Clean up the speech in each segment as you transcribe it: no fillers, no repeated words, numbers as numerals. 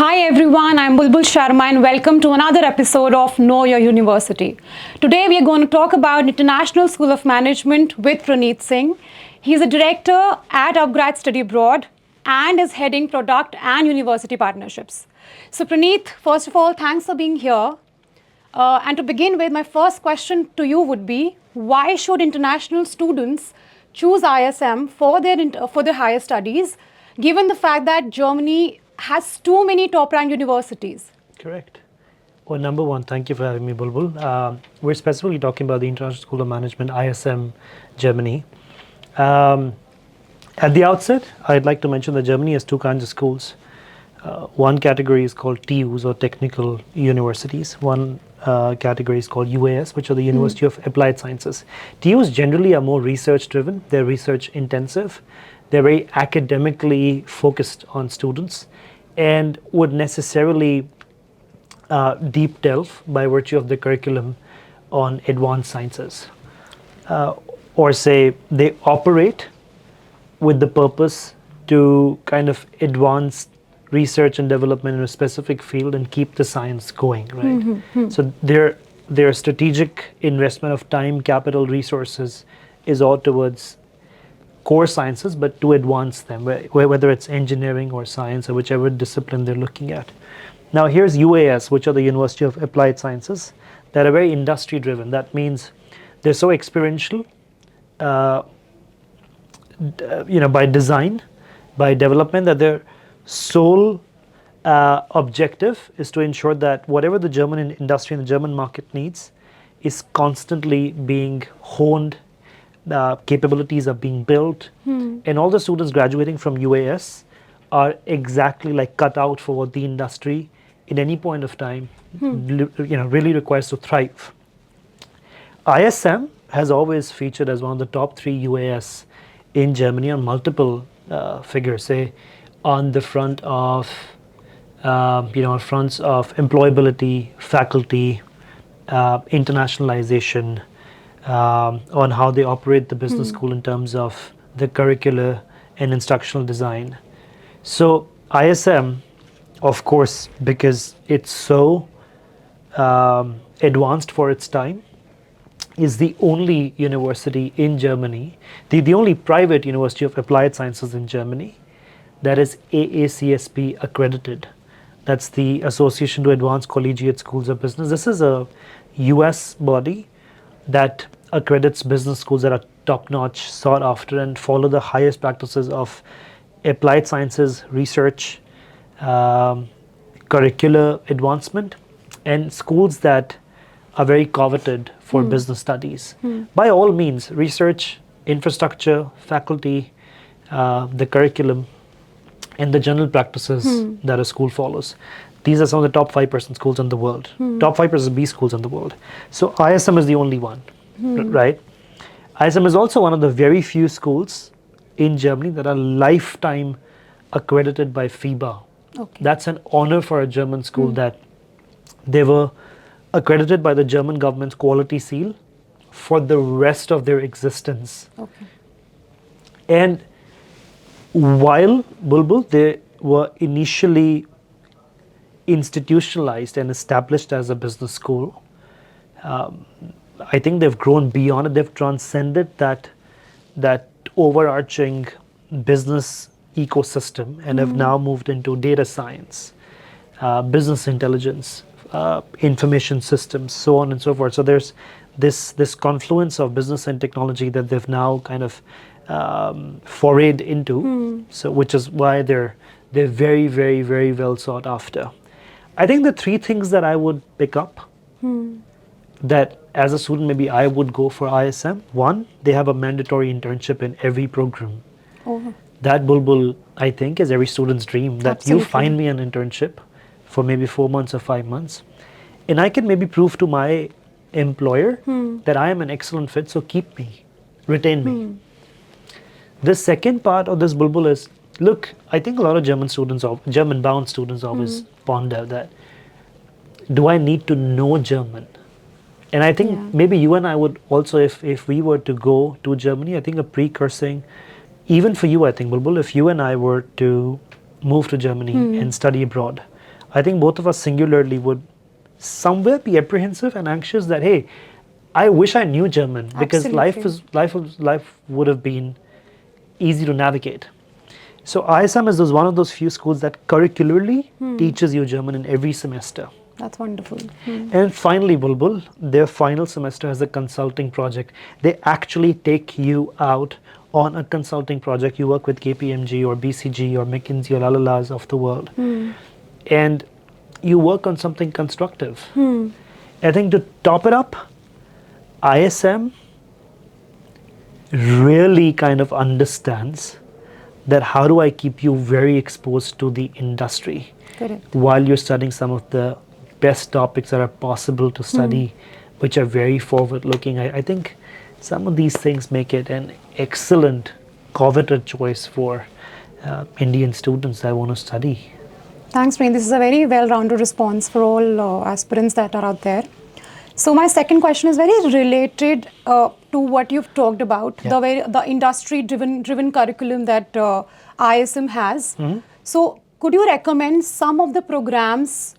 Hi everyone, I'm Bulbul Sharma and welcome to another episode of Know Your University. Today we are going to talk about International School of Management with Praneeth Singh. He's a director at upGrad Study Abroad and is heading product and university partnerships. So Praneeth, first of all, thanks for being here. And to begin with, my first question to you would be, why should international students choose ISM for their higher studies, given the fact that Germany has too many top-ranked universities? Correct. Well, number one, thank you for having me, Bulbul. We're specifically talking about the International School of Management, ISM Germany. At the outset, I'd like to mention that Germany has two kinds of schools. One category is called TUs, or technical universities. One category is called UAS, which are the University of Applied Sciences. TUs generally are more research-driven. They're research-intensive. They're very academically focused on students and would necessarily deep delve by virtue of the curriculum on advanced sciences. Or say they operate with the purpose to kind of advance research and development in a specific field and keep the science going, right? So their strategic investment of time, capital, resources is all towards core sciences, but to advance them, whether it's engineering or science or whichever discipline they're looking at. Now here's UAS, which are the University of Applied Sciences, that are very industry driven. That means they're so experiential, by design, by development, that their sole objective is to ensure that whatever the German industry and the German market needs is constantly being honed. Capabilities are being built, and all the students graduating from UAS are exactly like cut out for what the industry in any point of time really requires to thrive. ISM has always featured as one of the top 3 UAS in Germany on multiple figures, say on the front of fronts of employability, faculty, internationalization, on how they operate the business school in terms of the curricula and instructional design. So ISM, of course, because it's so advanced for its time, is the only university in Germany, the only private University of Applied Sciences in Germany that is AACSP accredited. That's the Association to Advance Collegiate Schools of Business. This is a US body that accredits business schools that are top-notch, sought after, and follow the highest practices of applied sciences research, curricular advancement, and schools that are very coveted for business studies. By all means, research, infrastructure, faculty, the curriculum, and the general practices that a school follows. These are some of the top 5% schools in the world, top 5% B schools in the world. So ISM is the only one, right? ISM is also one of the very few schools in Germany that are lifetime accredited by FIBA. Okay. That's an honor for a German school that they were accredited by the German government's quality seal for the rest of their existence. Okay. And while Bulbul, they were initially institutionalized and established as a business school, I think they've grown beyond it. They've transcended that overarching business ecosystem and have now moved into data science, business intelligence, information systems, so on and so forth. So there's this confluence of business and technology that they've now kind of forayed into, so which is why they're very, very, very well sought after. I think the 3 things that I would pick up that as a student maybe I would go for ISM. 1, they have a mandatory internship in every program. Oh. That, Bulbul, I think is every student's dream, that Absolutely. you find me an internship for maybe 4 months or 5 months, and I can maybe prove to my employer that I am an excellent fit, so keep me, retain me. The second part of this, Bulbul, is, look, I think a lot of German-bound students always ponder that, do I need to know German? And I think maybe you and I would also, if we were to go to Germany, I think a precursing, even for you, I think, Bulbul, if you and I were to move to Germany and study abroad, I think both of us singularly would somewhere be apprehensive and anxious that, hey, I wish I knew German because Absolutely. life would have been easy to navigate. So ISM is one of those few schools that curricularly teaches you German in every semester. That's wonderful. And finally, Bulbul, their final semester has a consulting project. They actually take you out on a consulting project. You work with KPMG or BCG or McKinsey or Lalalas of the world. And you work on something constructive. I think to top it up, ISM really kind of understands that how do I keep you very exposed to the industry Correct. while you're studying some of the best topics that are possible to study, which are very forward looking. I think some of these things make it an excellent coveted choice for Indian students that want to study. Thanks, Prem. This is a very well-rounded response for all aspirants that are out there. So my second question is very related to what you've talked about, the industry-driven curriculum that ISM has. So could you recommend some of the programs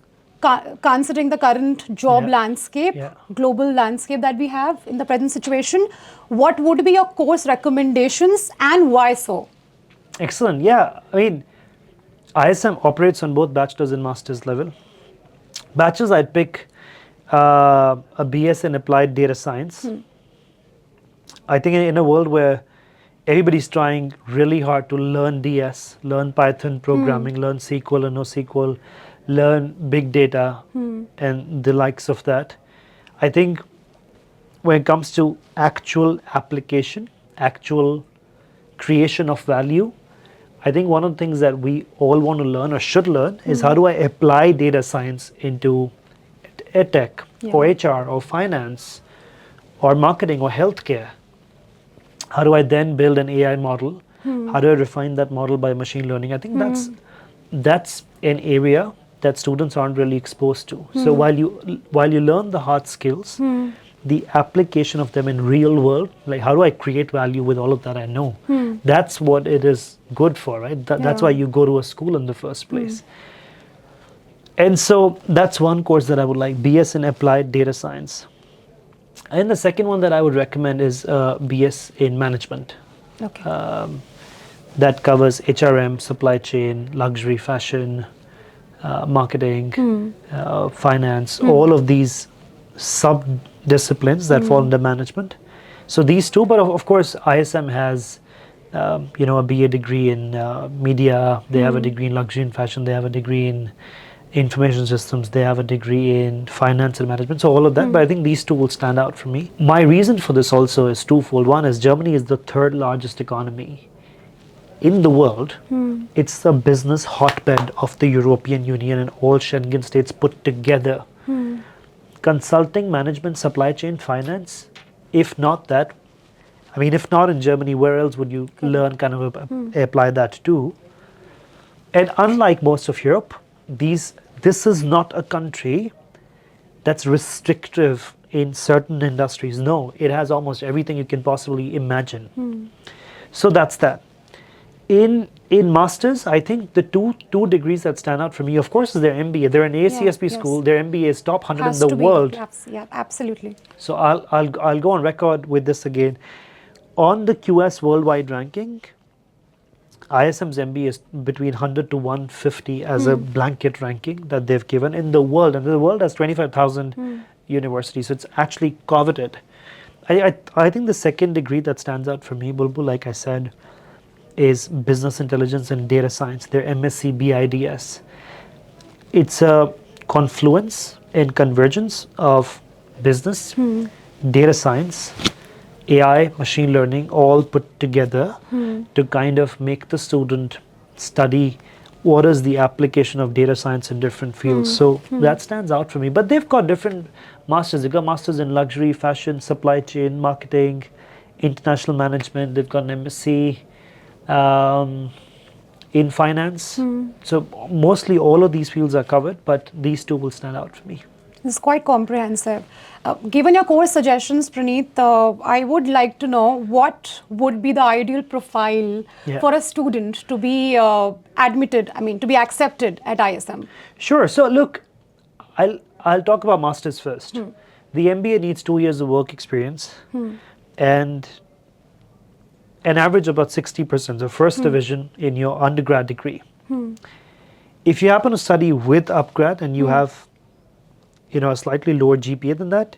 considering the current job landscape, global landscape that we have in the present situation? What would be your course recommendations and why so? Excellent. Yeah, I mean, ISM operates on both bachelor's and master's level. Bachelor's, I'd pick a BS in applied data science. I think in a world where everybody's trying really hard to learn DS, learn Python programming, learn SQL or NoSQL, learn big data and the likes of that, I think when it comes to actual application, actual creation of value, I think one of the things that we all want to learn or should learn is how do I apply data science into edtech or HR or finance or marketing or healthcare. How do I then build an AI model? How do I refine that model by machine learning? I think that's an area that students aren't really exposed to. So while you learn the hard skills, the application of them in real world, like how do I create value with all of that I know? That's what it is good for, right? That's why you go to a school in the first place. And so that's one course that I would like, BS in Applied Data Science. And the second one that I would recommend is BS in Management. Okay. That covers HRM, supply chain, luxury fashion, marketing, finance, all of these sub-disciplines that fall under management. So these two, but of course ISM has a BA degree in media, they have a degree in luxury and fashion, they have a degree in information systems, they have a degree in finance and management, so all of that, but I think these two will stand out for me. My reason for this also is twofold. One is Germany is the third largest economy in the world. It's a business hotbed of the European Union and all Schengen states put together. Consulting, management, supply chain, finance, if not that, I mean, if not in Germany, where else would you learn kind of apply that to? And unlike most of Europe, this is not a country that's restrictive in certain industries. No, it has almost everything you can possibly imagine. So that's that. In masters, I think the two degrees that stand out for me, of course, is their MBA. They're an ACSP school. Their MBA is top 100 in the world. Yeah, absolutely. So I'll go on record with this again. On the QS worldwide ranking, ISM's MBA is between 100 to 150 as a blanket ranking that they've given in the world. And the world has 25,000 universities, so it's actually coveted. I think the second degree that stands out for me, Bulbul, like I said, is business intelligence and data science, their MSc BIDS. It's a confluence and convergence of business, data science, AI, machine learning, all put together to kind of make the student study what is the application of data science in different fields. So that stands out for me. But they've got different masters. They've got masters in luxury, fashion, supply chain, marketing, international management. They've got an MSc in finance. So mostly all of these fields are covered, but these two will stand out for me. This is quite comprehensive. Given your course suggestions, Praneeth, I would like to know what would be the ideal profile Yeah. for a student to be to be accepted at ISM. Sure. So look, I'll talk about masters first. The MBA needs 2 years of work experience, and an average of about 60%, the first division in your undergrad degree. If you happen to study with upgrad and you have, a slightly lower GPA than that,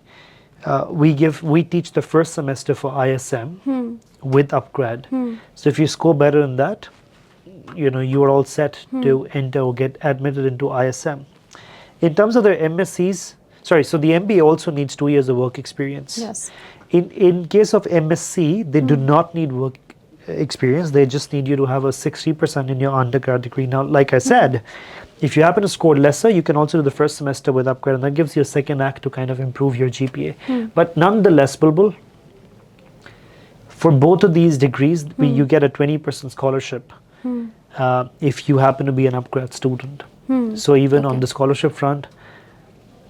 we teach the first semester for ISM with upgrad. So if you score better than that, you are all set to enter or get admitted into ISM. In terms of their MSCs, so the MBA also needs 2 years of work experience. Yes. In case of MSc, they do not need work experience. They just need you to have a 60% in your undergrad degree. Now, like I said, if you happen to score lesser, you can also do the first semester with upgrade, and that gives you a second act to kind of improve your GPA. But nonetheless, Bulbul, for both of these degrees, you get a 20% scholarship if you happen to be an upgrad student. So even on the scholarship front,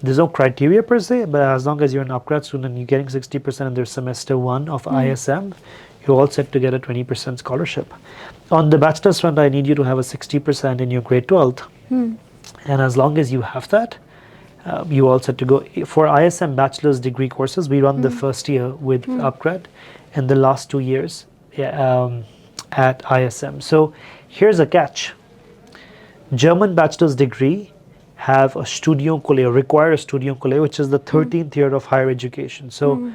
there's no criteria per se, but as long as you're an upgrad student and you're getting 60% in their semester 1 of ISM, you're all set to get a 20% scholarship. On the bachelor's front, I need you to have a 60% in your grade 12th. And as long as you have that, you're all set to go. For ISM bachelor's degree courses, we run the first year with upgrad and the last 2 years at ISM. So here's a catch. German bachelor's degree have a Studienkolleg, require a Studienkolleg, which is the 13th year of higher education. So,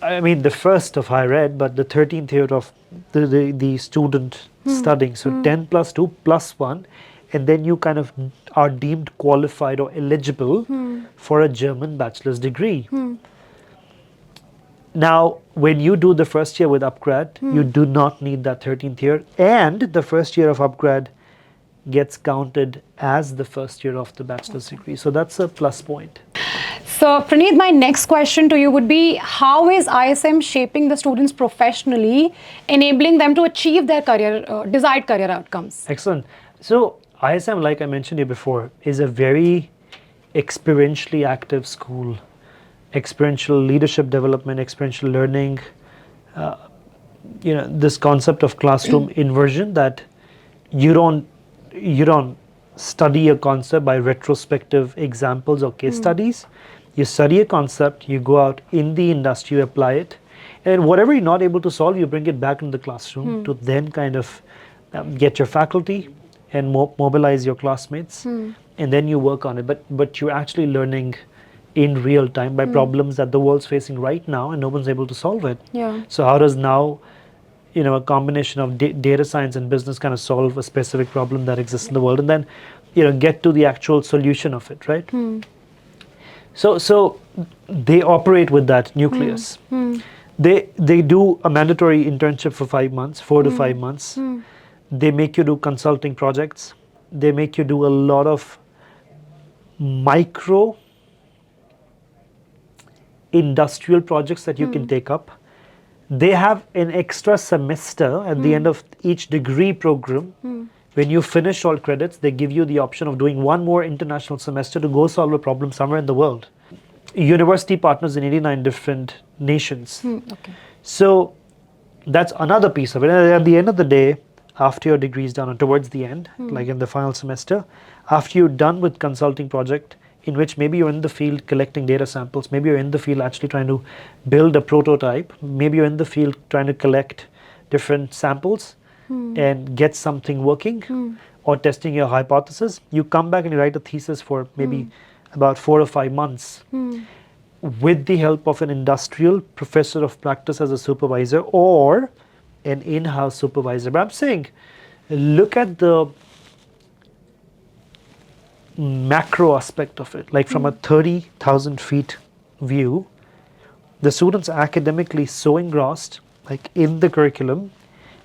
I mean, the first of higher ed, but the 13th year of the student studying. So 10 plus 2 plus 1, and then you kind of are deemed qualified or eligible for a German bachelor's degree. Now, when you do the first year with upgrad, you do not need that 13th year, and the first year of upgrad gets counted as the first year of the bachelor's degree. So that's a plus point. So, Praneeth, my next question to you would be, how is ISM shaping the students professionally, enabling them to achieve their desired career outcomes? Excellent. So, ISM, like I mentioned here before, is a very experientially active school. Experiential leadership development, experiential learning, this concept of classroom inversion, that you don't study a concept by retrospective examples or case studies. You study a concept, you go out in the industry, you apply it, and whatever you're not able to solve, you bring it back in the classroom to then kind of get your faculty and mobilize your classmates, and then you work on it. But you're actually learning in real time by problems that the world's facing right now, and no one's able to solve it. Yeah. So how does now a combination of data science and business kind of solve a specific problem that exists in the world, and then get to the actual solution of it, right? So they operate with that nucleus. They do a mandatory internship for 5 months, 4 to 5 months. They make you do consulting projects. They make you do a lot of micro industrial projects that you can take up. They have an extra semester at the end of each degree program. When you finish all credits, they give you the option of doing one more international semester to go solve a problem somewhere in the world. University partners in 89 different nations. Okay. So that's another piece of it. And at the end of the day, after your degree is done, or towards the end, like in the final semester, after you're done with consulting project, in which maybe you're in the field collecting data samples, maybe you're in the field actually trying to build a prototype, maybe you're in the field trying to collect different samples and get something working, or testing your hypothesis, you come back and you write a thesis for maybe about 4 or 5 months with the help of an industrial professor of practice as a supervisor or an in-house supervisor. But I'm saying, look at the macro aspect of it, like from a 30,000 feet view. The students are academically so engrossed, like in the curriculum,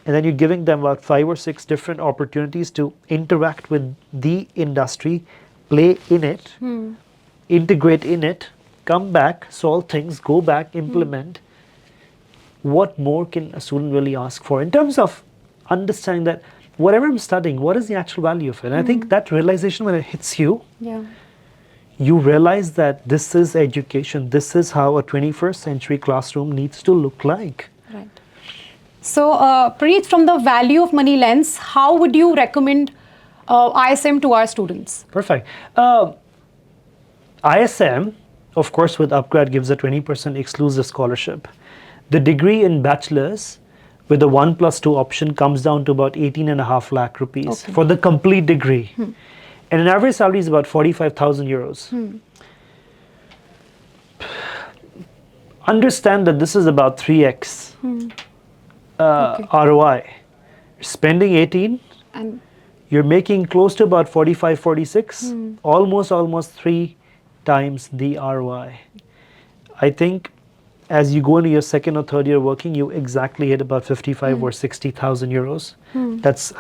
and then you're giving them about 5 or 6 different opportunities to interact with the industry, play in it, integrate in it, come back, solve things, go back, implement. What more can a student really ask for in terms of understanding that whatever I'm studying, what is the actual value of it? And I think that realization, when it hits you, you realize that this is education. This is how a 21st century classroom needs to look like. Right. So, Preet, from the value of money lens, how would you recommend ISM to our students? Perfect. ISM, of course, with upGrad gives a 20% exclusive scholarship. The degree in bachelor's with the 1+2 option comes down to about 18.5 lakh rupees for the complete degree. And an average salary is about 45,000 euros. Understand that this is about 3x ROI. Spending 18, And you're making close to about 45, 46, almost 3 times the ROI. I think as you go into your second or third year working, you exactly hit about 55 or 60,000 euros. That's,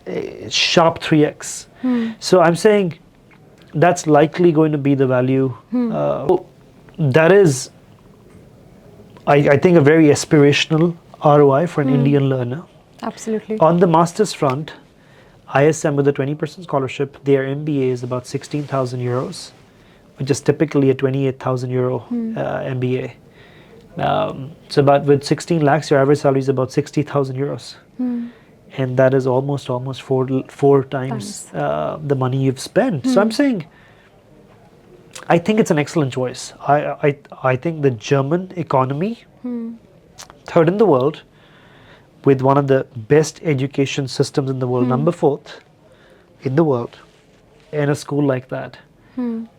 a sharp 3x. So I'm saying that's likely going to be the value. That is, I think, a very aspirational ROI for an Indian learner. absolutely. On the master's front, ISM with a 20% scholarship, their MBA is about 16,000 euros, which is typically a 28,000 euro MBA. So about with 16 lakhs, your average salary is about 60,000 euros. And that is almost four times the money you've spent. So I'm saying, I think it's an excellent choice. I think the German economy, third in the world, with one of the best education systems in the world, number 4th in the world, and a school like that.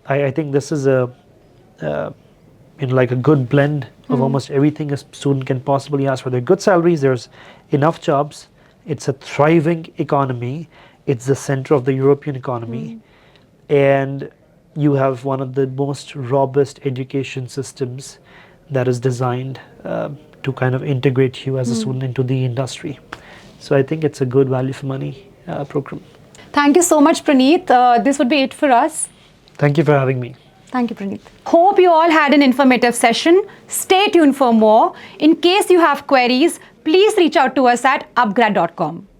I think this is like a good blend of almost everything a student can possibly ask for. There are good salaries, there's enough jobs, it's a thriving economy, it's the center of the European economy, and you have one of the most robust education systems that is designed to kind of integrate you as a student into the industry. So I think it's a good value for money program. Thank you so much, Praneeth. This would be it for us. Thank you for having me. Thank you, Praneeth. Hope you all had an informative session. Stay tuned for more. In case you have queries, please reach out to us at upgrad.com.